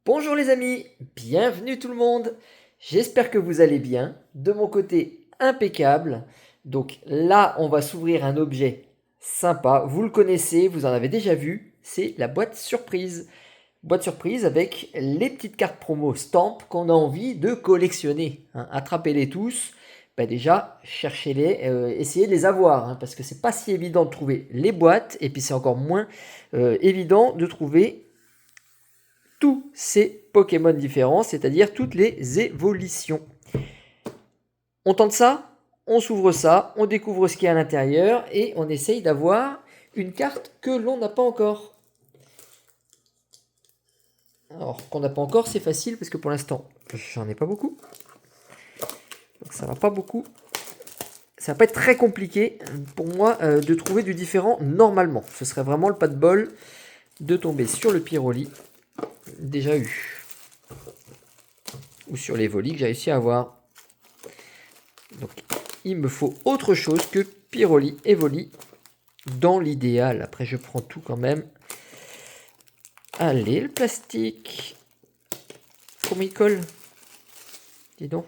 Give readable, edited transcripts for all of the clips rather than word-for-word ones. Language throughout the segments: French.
Bonjour les amis, bienvenue tout le monde. J'espère que vous allez bien. De mon côté, impeccable. Donc là, on va s'ouvrir un objet sympa. Vous le connaissez, vous en avez déjà vu. C'est la boîte surprise. Boîte surprise avec les petites cartes promo Stamp qu'on a envie de collectionner, hein. Attrapez-les tous. Bah déjà, cherchez-les, essayez de les avoir, hein, parce que c'est pas si évident de trouver les boîtes, et puis c'est encore moins évident de trouver tous ces Pokémon différents, c'est-à-dire toutes les évolutions. On tente ça, on s'ouvre ça, on découvre ce qu'il y a à l'intérieur et on essaye d'avoir une carte que l'on n'a pas encore. Alors, qu'on n'a pas encore, c'est facile parce que pour l'instant, j'en ai pas beaucoup. Donc ça va pas beaucoup. Ça va pas être très compliqué pour moi de trouver du différent normalement. Ce serait vraiment le pas de bol de tomber sur le Pyroli. Déjà eu. Ou sur les Volis que j'ai réussi à avoir. Donc il me faut autre chose que Pyroli et Voli dans l'idéal. Après je prends tout quand même. Allez, le plastique. Comment il colle? Dis donc.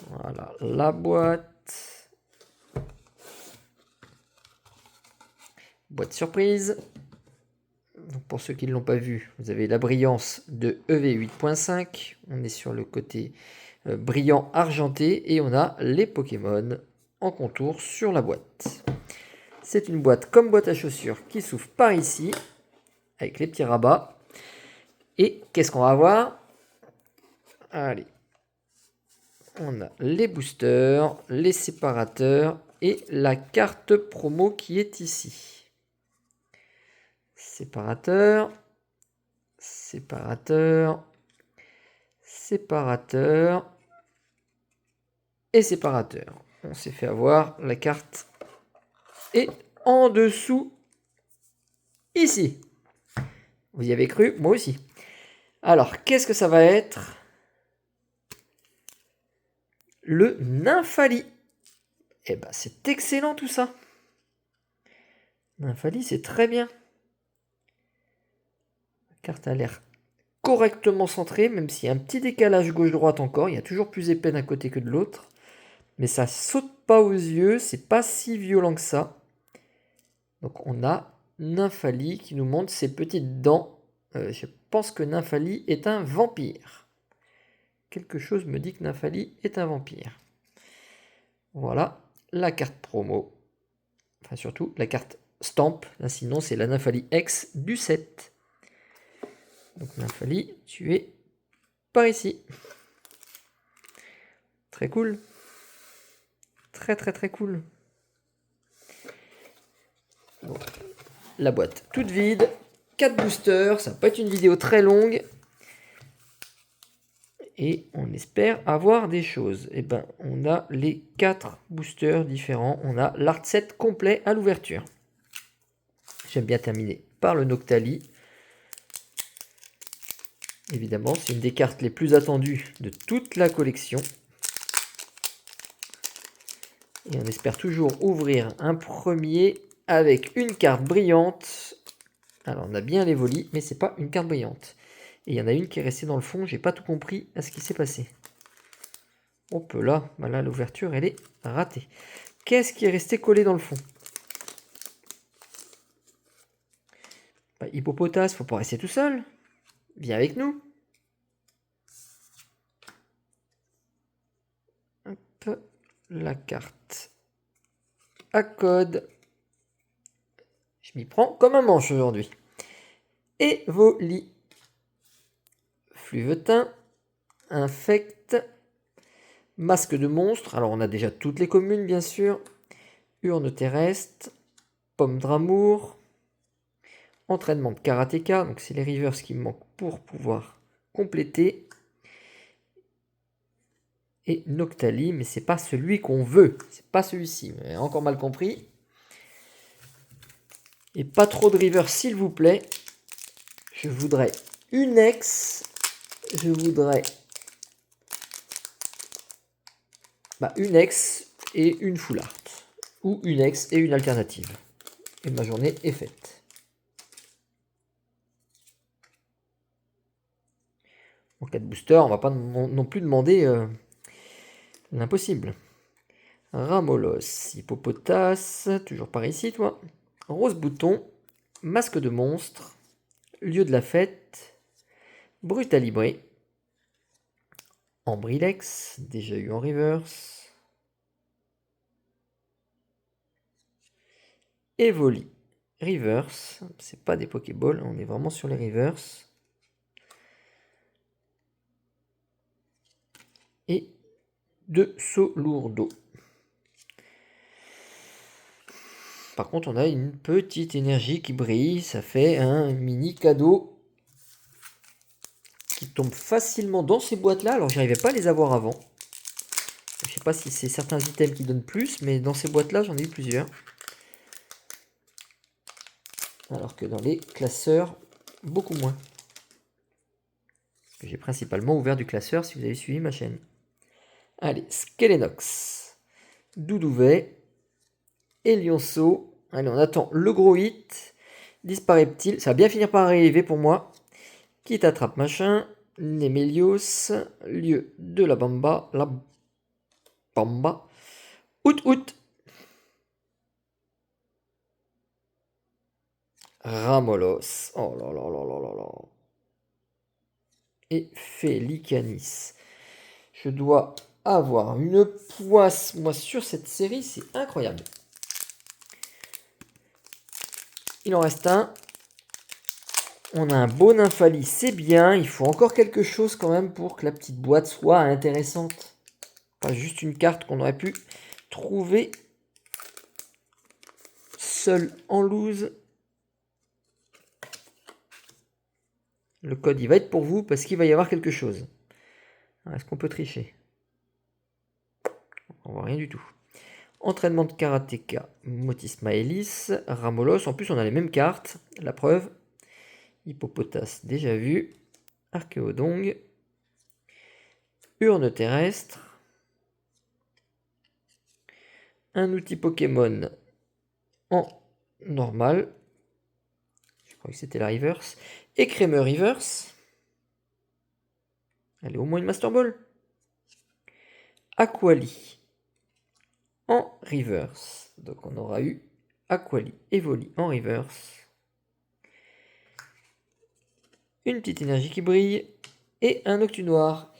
Voilà, la boîte. Boîte surprise. Donc pour ceux qui ne l'ont pas vu, vous avez la brillance de EV8.5. On est sur le côté brillant argenté et on a les Pokémon en contour sur la boîte. C'est une boîte comme boîte à chaussures qui s'ouvre par ici avec les petits rabats. Et qu'est-ce qu'on va avoir? Allez, on a les boosters, les séparateurs et la carte promo qui est ici. Séparateur, séparateur, séparateur et séparateur. On s'est fait avoir, la carte est en dessous, ici. Vous y avez cru? Moi aussi. Alors, qu'est-ce que ça va être? Le Nymphali. Eh ben, c'est excellent tout ça. Nymphali, c'est très bien. La carte a l'air correctement centrée, même s'il y a un petit décalage gauche-droite encore. Il y a toujours plus épais d'un côté que de l'autre. Mais ça saute pas aux yeux, c'est pas si violent que ça. Donc on a Nymphali qui nous montre ses petites dents. Je pense que Nymphali est un vampire. Quelque chose me dit que Nymphali est un vampire. Voilà la carte promo. Enfin surtout la carte Stamp. Là, sinon c'est la Nymphali X du 7. Donc Nymphali, tu es par ici. Très cool. Très très très cool. Bon. La boîte toute vide. 4 boosters. Ça va pas être une vidéo très longue. Et on espère avoir des choses. Et ben, on a les 4 boosters différents. On a l'art set complet à l'ouverture. J'aime bien terminer par le Noctali. Évidemment, c'est une des cartes les plus attendues de toute la collection. Et on espère toujours ouvrir un premier avec une carte brillante. Alors, on a bien les Volis, mais c'est pas une carte brillante. Et il y en a une qui est restée dans le fond. J'ai pas tout compris à ce qui s'est passé. Hop là, voilà, l'ouverture, elle est ratée. Qu'est-ce qui est resté collé dans le fond? Bah, Hippopotas, faut pas rester tout seul. Viens avec nous. Hop, la carte à code. Je m'y prends comme un manche aujourd'hui. Evoli. Fluvetin. Infect. Masque de monstre. Alors on a déjà toutes les communes bien sûr. Urne terrestre. Pomme d'amour. Entraînement de karatéka. Donc c'est les rivers qui me manquent pour pouvoir compléter. Et Noctali, mais c'est pas celui qu'on veut. C'est pas celui-ci. Vous avez encore mal compris. Et pas trop de river s'il vous plaît. Je voudrais une ex. Je voudrais une ex et une full art. Ou une ex et une alternative. Et ma journée est faite. En cas de booster, on va pas non plus demander l'impossible. Ramolos, Hippopotas, toujours par ici, toi. Rose Bouton, Masque de monstre, Lieu de la fête, Brutalibré, Ambrilex, déjà eu en reverse, Evoli, reverse, c'est pas des Pokéballs, on est vraiment sur les reverse. Et de Solourdo. Par contre, on a une petite énergie qui brille, ça fait un mini cadeau qui tombe facilement dans ces boîtes-là. Alors, j'arrivais pas à les avoir avant. Je sais pas si c'est certains items qui donnent plus, mais dans ces boîtes-là, j'en ai eu plusieurs. Alors que dans les classeurs, beaucoup moins. J'ai principalement ouvert du classeur si vous avez suivi ma chaîne. Allez, Skelenox, Doudouvet, Elionceau. Allez, on attend le gros hit. Dispareptile, ça va bien finir par arriver pour moi. Qui t'attrape machin. Nemelios, lieu de la Bamba. La Bamba. Out. Ramolos. Oh là là là là là là. Et Felicanis. Je dois avoir une poisse, moi, sur cette série. C'est incroyable. Il en reste un. On a un beau Nymphalie, c'est bien. Il faut encore quelque chose quand même pour que la petite boîte soit intéressante. Pas juste une carte qu'on aurait pu trouver seule en loose. Le code, il va être pour vous parce qu'il va y avoir quelque chose. Est-ce qu'on peut tricher? On voit rien du tout. Entraînement de karatéka, Motis Maelis, Ramolos. En plus, on a les mêmes cartes. La preuve. Hippopotas, déjà vu. Archéodong. Urne terrestre. Un outil Pokémon en normal. Je crois que c'était la reverse. Écrémeux reverse. Allez, au moins une Master Ball. Aquali en reverse. Donc on aura eu Aquali et Evoli en reverse. Une petite énergie qui brille. Et un Octunoir.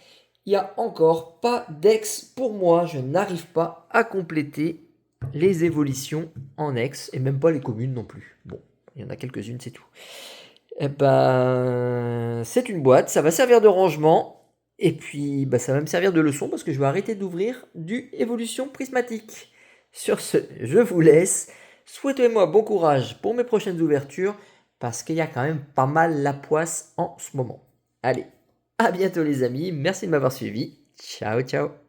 Il n'y a encore pas d'ex pour moi. Je n'arrive pas à compléter les évolutions en ex. Et même pas les communes non plus. Bon, il y en a quelques-unes, c'est tout. Eh ben, c'est une boîte. Ça va servir de rangement. Et puis, bah, ça va me servir de leçon parce que je vais arrêter d'ouvrir du évolution prismatique. Sur ce, je vous laisse. Souhaitez-moi bon courage pour mes prochaines ouvertures parce qu'il y a quand même pas mal la poisse en ce moment. Allez, à bientôt les amis. Merci de m'avoir suivi. Ciao, ciao.